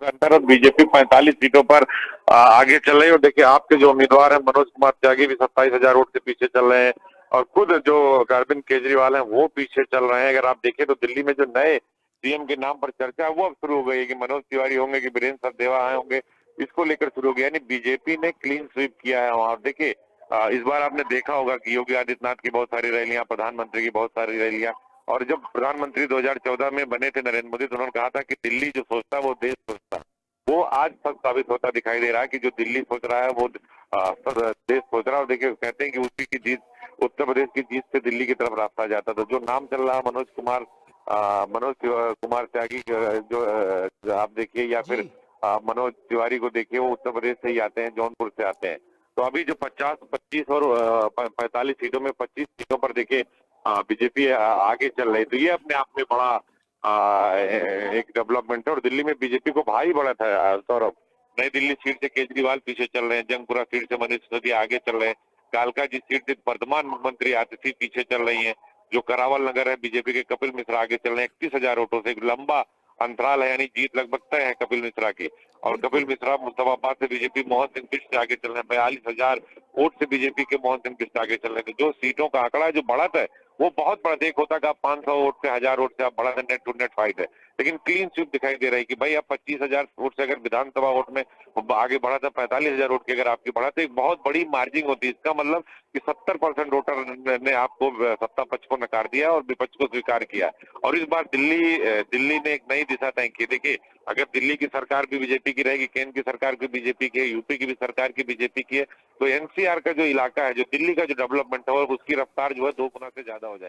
के अंदर और बीजेपी 45 सीटों पर आगे चल रही है। और देखिए आपके जो उम्मीदवार हैं मनोज कुमार त्यागी भी 27,000 वोट से पीछे चल रहे हैं और खुद जो अरविंद केजरीवाल हैं वो पीछे चल रहे हैं। अगर आप देखें तो दिल्ली में जो नए सीएम के नाम पर चर्चा है वो अब शुरू हो गई है कि मनोज तिवारी होंगे कि वीरेंद्र सचदेवा आए होंगे, इसको लेकर शुरू हो गया। यानी बीजेपी ने क्लीन स्वीप किया है वहां। देखिए इस बार आपने देखा होगा कि योगी आदित्यनाथ की बहुत सारी रैलियां, प्रधानमंत्री की बहुत सारी रैलियां, और जब प्रधानमंत्री 2014 में बने थे नरेंद्र मोदी तो उन्होंने कहा था कि दिल्ली जो सोचता है वो देश सोचता है। वो आज सब साबित होता दिखाई दे रहा है कि जो दिल्ली सोच रहा है वो देश सोच रहा है। और देखिए कहते हैं कि उसी की जीत, उत्तर प्रदेश की जीत से दिल्ली की तरफ रास्ता जाता था। जो नाम चल रहा है मनोज कुमार त्यागी जो आप देखिए, या फिर जी। मनोज तिवारी को देखिए, वो उत्तर प्रदेश से ही आते हैं, जौनपुर से आते हैं। तो अभी जो 50, 25 और 45 सीटों में 25 सीटों पर देखिए बीजेपी आगे चल रही है। तो ये अपने आप में बड़ा एक डेवलपमेंट है। और दिल्ली में बीजेपी को भाई बढ़त है सौरभ। नई दिल्ली सीट से केजरीवाल पीछे चल रहे हैं, जंगपुरा सीट से मनीष सिसोदिया आगे चल रहे हैं, कालका जी सीट से वर्तमान मुख्यमंत्री आतिशी पीछे चल रही है, जो करावल नगर है बीजेपी के कपिल मिश्रा आगे चल रहे हैं 31,000 वोटों से। एक लंबा अंतराल है, यानी जीत लगभग तय है कपिल मिश्रा की। और कपिल बिल्कुल। मिश्रा मुर्दाबाद से बीजेपी मोहन सिंह बिष्ट से आगे चल रहे हैं, 42,000 वोट से बीजेपी के मोहन सिंह बिष्ट आगे चल रहे हैं। तो जो सीटों का आंकड़ा है, जो बढ़त है, वो बहुत बड़ा देख होता है। 500 वोट से 1000 वोट से आप बढ़ा, नेट टू नेट फाइट है। लेकिन क्लीन स्वीप दिखाई दे रही है कि भाई आप 25,000 वोट से अगर विधानसभा वोट में आगे बढ़ा था, 45,000 वोट की अगर आपकी बढ़ा तो एक बहुत बड़ी मार्जिन होती है। इसका मतलब कि 70% वोटर ने आपको सत्ता पक्ष को नकार दिया और विपक्ष को स्वीकार किया। और इस बार दिल्ली ने एक नई दिशा तय की। देखिए अगर दिल्ली की सरकार भी बीजेपी की रहेगी, केंद्र की सरकार भी बीजेपी की है, यूपी की भी सरकार की बीजेपी की है, तो एनसीआर का जो इलाका है, जो दिल्ली का जो डेवलपमेंट है, उसकी रफ्तार जो है 2 गुना से ज्यादा हो जाएगी।